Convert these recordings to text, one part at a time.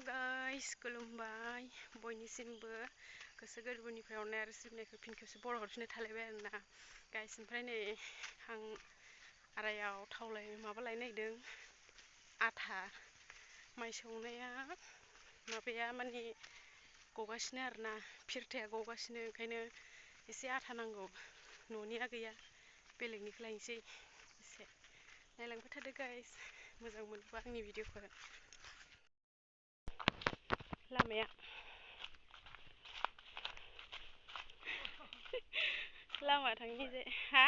Guys खुलुमबाय बयनिसिमबो गोसो गोरबोनिफ्राय अननाय आरो सिबिनायखौ फिन खेबसे बरायहरफिननाय थालायबाय आरोना गाइस। ओमफ्राय नै आं आरायाव थावलाय माबा लायनो नागिरदों आथा माइ सौनाया माबाया माने गगासिनो आरोना फिरथाया गगासिनो, ओंखायनो एसे आथा नांगौ। न'निया गैया बेलेगनिखौ लायनोसै। एसे नायलांबाय थादो गाइस, मोजां मोनोबा आंनि भिडिअखौ। लामाया लामा थांनिजे हा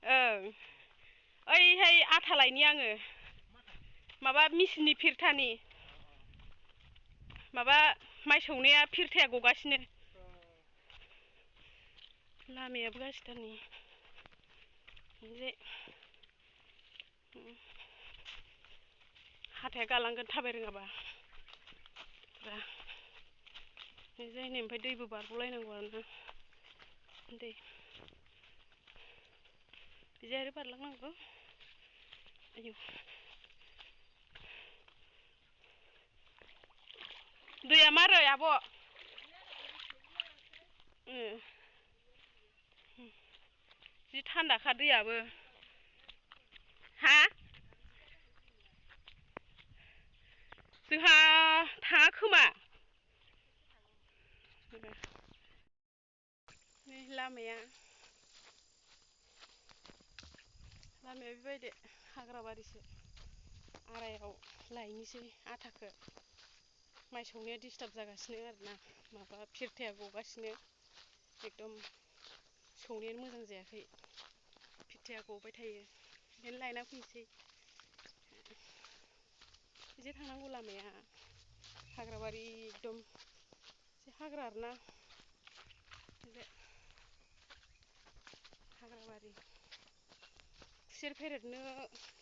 ओं ओइहाय आथा लायनि आङो माबा मेचिननि फिरथानि माबा माइ सौनाया फिरथाया गगासिनो। लामायाबो गाज्रिथारनि हाथाया गालांगोन थाबाय रोङाबा जायनि। ओमफ्राय दैबो बारग'लायनांगौ आरोना, दै बिदि आरो बारलांनांगौ। आयौ दैया मारै आब'? जि थान्दाखा दैयाबो। हा जोंहा थाङा खोमा। नै लामाया बेबायदि हाग्राबारिसो। आरायाव लायनोसै आटाखौ। माइ सौनाया डिस्टार्ब जागासिनो आरोना, माबा फिरथाया गगासिनो एकदम सौनायानो मोजां जायाखै, फिरथाया गबाय थायो। ओंखायनो लायना फैनोसै। बिदि थांनांगौ लामाया हाग्राबारि एकदम एसे हाग्रा आरोना, हाग्राबारि। खुसेर फेरेदनो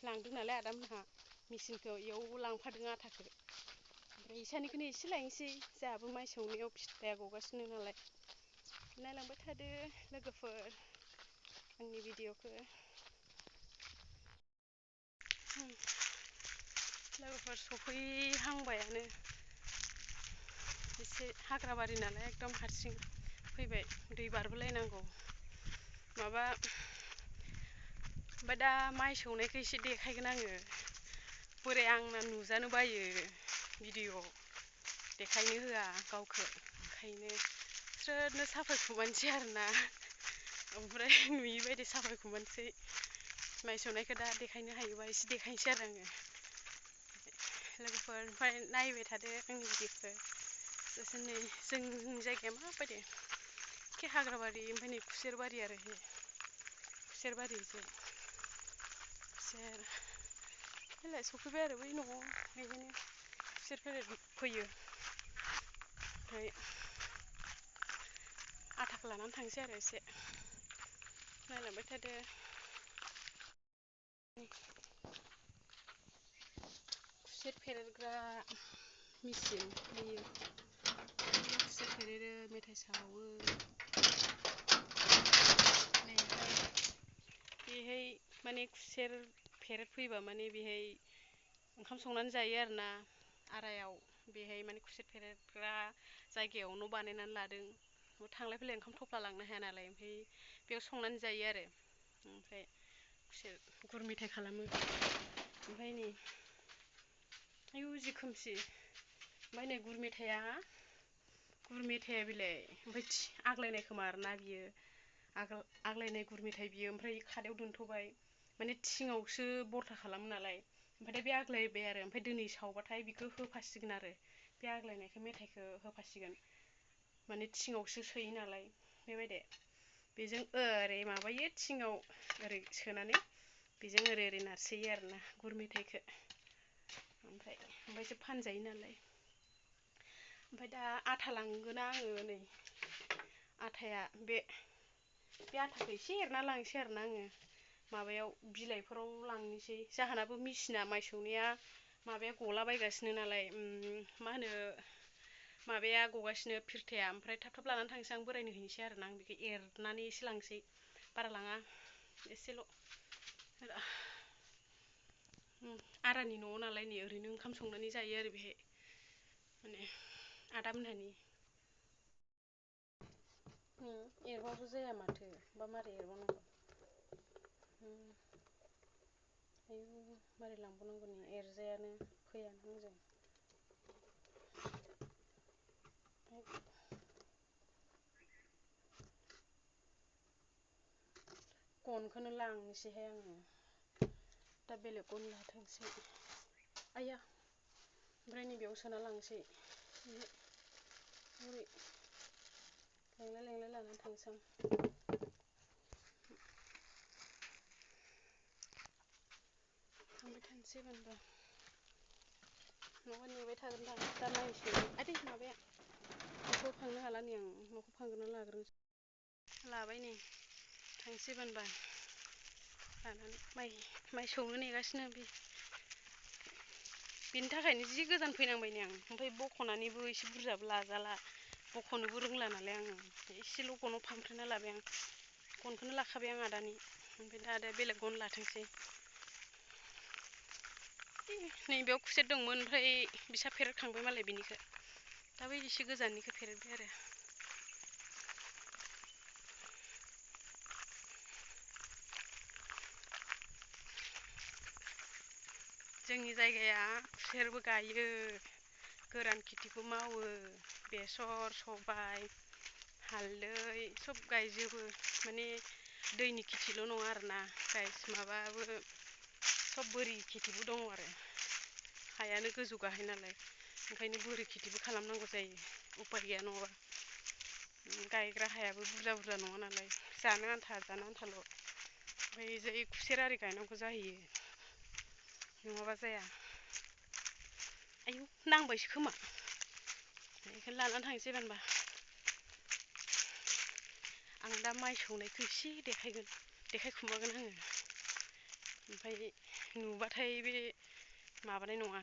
लांदों नालाय आदामोनहा मेचिनखौ, इयाव लांफादों आटाखौ। ओमफ्राय इसानिखौनो एसे लायनोसै, जोंहाबो माइ सौनायाव फिथाया गगासिनो नालाय। नायलांबाय थादो लोगोफोर आंनि भिडिअखौ। लोगोफोर सफैहांबायानो, एसे हाग्राबारि नालाय एकदम हारसिं फैबाय, दै बारबोलायनांगौ माबा। ओमफ्राय दा माइ सौनायखौ एसे देखायगोन आङो। बोरै आंना नुजानो बायो भिडिअ देखायनो होआ गावखौ, ओंखायनो स्रोदनो साफायखुमानोसै आरोना। ओमफ्राय नुयि बायदि साफायखुमानोसै। माइ सौनायखौ दा देखायनो हायोबा एसे देखायनोसै आरो आङो लोगोफोर। ओमफ्राय नायबाय थादो आंनि भिडिअखौ। नै जोंनि जायगाया माबायदि एखे हाग्राबारि, ओमफ्राय नै खुसेरबारि आरो बे खुसेरबारिसो। खुसेर बेलाय सफैबाय आरो बै न'आव, बेखायनो खुसेर फैयो। ओमफ्राय आटाखौ लानानै थांसै आरो एसे नायलांबाय थादो। खुसेर फेरेदग्रा मेचिन बेयो खुसेर फेरेदो, मेथाइ सावो। बेहाय माने खुसेर फेरेदफैबा माने बेहाय ओंखाम संनानै जायो आरोना आरायाव। बेहाय माने खुसेर फेरेदग्रा जायगायाव न' बानायनानै लादों। थांलाय फैलाय ओंखाम थफ्ला लांनो हाया नालाय, ओमफ्राय बेयाव संनानै जायो आरो। ओमफ्राय खुसेर गुर मेथाइ खालामो। ओमफ्राय नै आयौ जि खोमसि। ओमफ्राय नै गुर मेथाइया बेलाय ओमफ्राय आग्लायनाय खोमा आरोना बियो, आग्लायनाय गुर मेथाइ बियो। ओमफ्राय खादायाव दोनथ'बाय, माने थिङावसो बरथा खालामो नालाय। ओमफ्राय बे आग्लायबाय आरो, ओमफ्राय दिनै सावबाथाय बेखौ होफासिगोन आरो, बे आग्लायनायखौ मेथाइखौ होफासिगोन। माने थिङावसो सोयो नालाय बेबायदि। बेजों ओरै माबायो थिङाव ओरै सोनानै, बेजों ओरै नारसोयो आरोना गुर मेथाइखौ। ओमफ्रायसो फानजायो नालाय। ओमफ्राय दा आटा लांगोन आङो। नै आटाया बे आटाखौ एसे एरना लांसै आरोना आङो माबायाव बिलाइफोराव लांनोसै। जाहानाबो मेचिना माइ सौनाया माबाया गलाबायगासिनो नालाय, मा होनो माबाया गगासिनो फिरथाया। ओमफ्राय थाब थाब लानानै थांसै आं, बोरायनो हैनोसै आरोना आं बेखौ एरनानै एसे लांसै, बारा लाङा एसेल'। आरानि न'आव नालाय, नै ओरैनो ओंखाम संनानै जायो आरो बेहाय। माने आदामोनहानि एरबाबो जाया माथो बा मारै एरबावनांगौ आयु मारै लांबावनांगौनि एरजायानो फैयानो आंजों गनखौनो लांनोसैहाय आङो दा बेलेग गन लाथोंसै आया ओमफ्राय नैबेयाव सोना लांसै ओरै लेंलाय लानानै थांसै आं थांबाय थानोसै होनबा न'आव नेबाय थागोन दा नायसै आदै माबाया न'खौ फांनो हाला नै आं न'खौ फांग्रोना लाग्रोनोसै लाबाय नै थांसै होनबा लानानै माइ सौनो नेगासिनो बेनि थाखायनो जि गोजान फैनांबाय नै आं ओमफ्राय बख'नानैबो एसे बुरजाबो लाजाला बख'नोबो रोंला नालाय आङो एसेल' गनाव फांफ्रेना लाबाय आं गनखौनो लाखाबाय आं आदानि ओमफ्राय दा आदाया बेलेग गन लाथोंसै नैबेयाव खुसेर दंमोन ओमफ्राय बिसा फेरेदखांबाय मालाय बिनिखौ दा बै एसे गोजाननिखौ फेरेदबाय आरो जोंनि जायगाया खुसेरबो गायो गोरान खेथिबो मावो बेसर सबाय हालदै सब गायजोबो माने दैनि खेथिल' नङा आरोना माबाबो सब बोरि खेथिबो दङ आरो हायानो गोजौ गाहाय नालाय ओंखायनो बोरि खेथिबो खालामनांगौ जायो उपाय गैया नङाबा गायग्रा हायाबो बुरजा नङा नालाय जानो आन्थाल' ओमफ्राय जै खुसेर आरि गायनांगौ जाहैयो नङाबा जाया आयु नांबायसो खोमा बेखौनो लानानै थांसै होनबा आं दा माइ सौनायखौ एसे देखायखुमागोन आङो ओमफ्राय नुबाथाय बे माबानाय नङा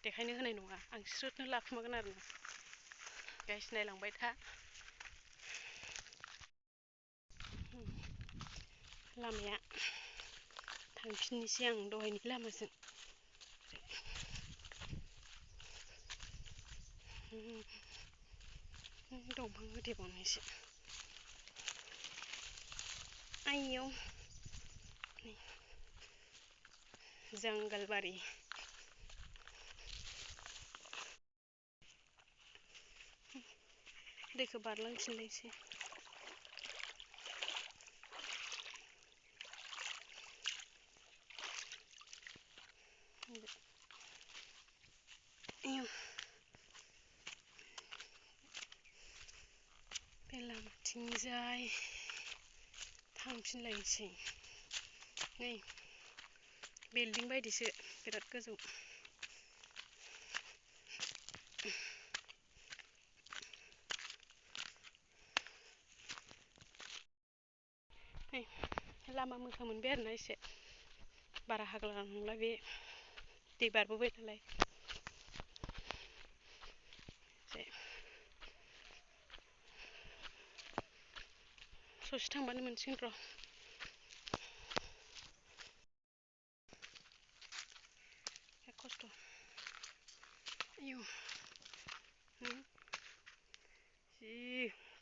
देखायनो होनाय नङा आं स्रोदनो लाखुमागोन आरो गाइस नायलांबाय था लामाया थांफिननोसै आं दहायनि लामाजों दंफां होदेबावनोसै आइयौ जंगलबारि दैखौ बारलांफिनलायसै बे लामाथिंजाय थांफिनलायनोसै नै बिल्डिं बायदिसो बिराद गोजौ नै लामा मोजां मोनबाय आरोना एसे बारा हाग्ला नंला बे दै बारबोबाय नालाय ससे थांबानो मोनसिगोन र' खस्थ' आयौ जि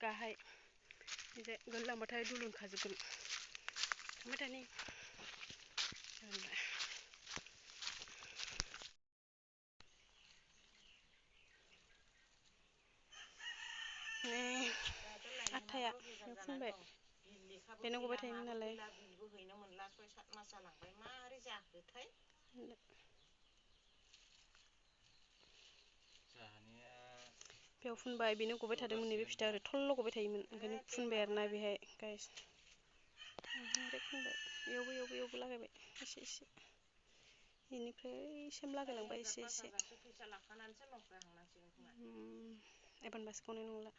गाहाय बिदि गोलैलांबाथाय दुलुनखाजोबगोन थांबाय थानि आथाया फुनबाय बेनो गबाय थायोमोन नालाय बेयाव फुनबाय बेनो गबाय थादोंमोन नैबे फिथाइया ओरै थल्ल' गबाय थायोमोन ओंखायनो फुनबाय आरोना बेहाय गाइस डाइरेक्ट फुनबाय बेयावबो लागायबाय एसे बेनिफ्राय सेम लागायलांबाय एसे एबारबासो गनाय नंला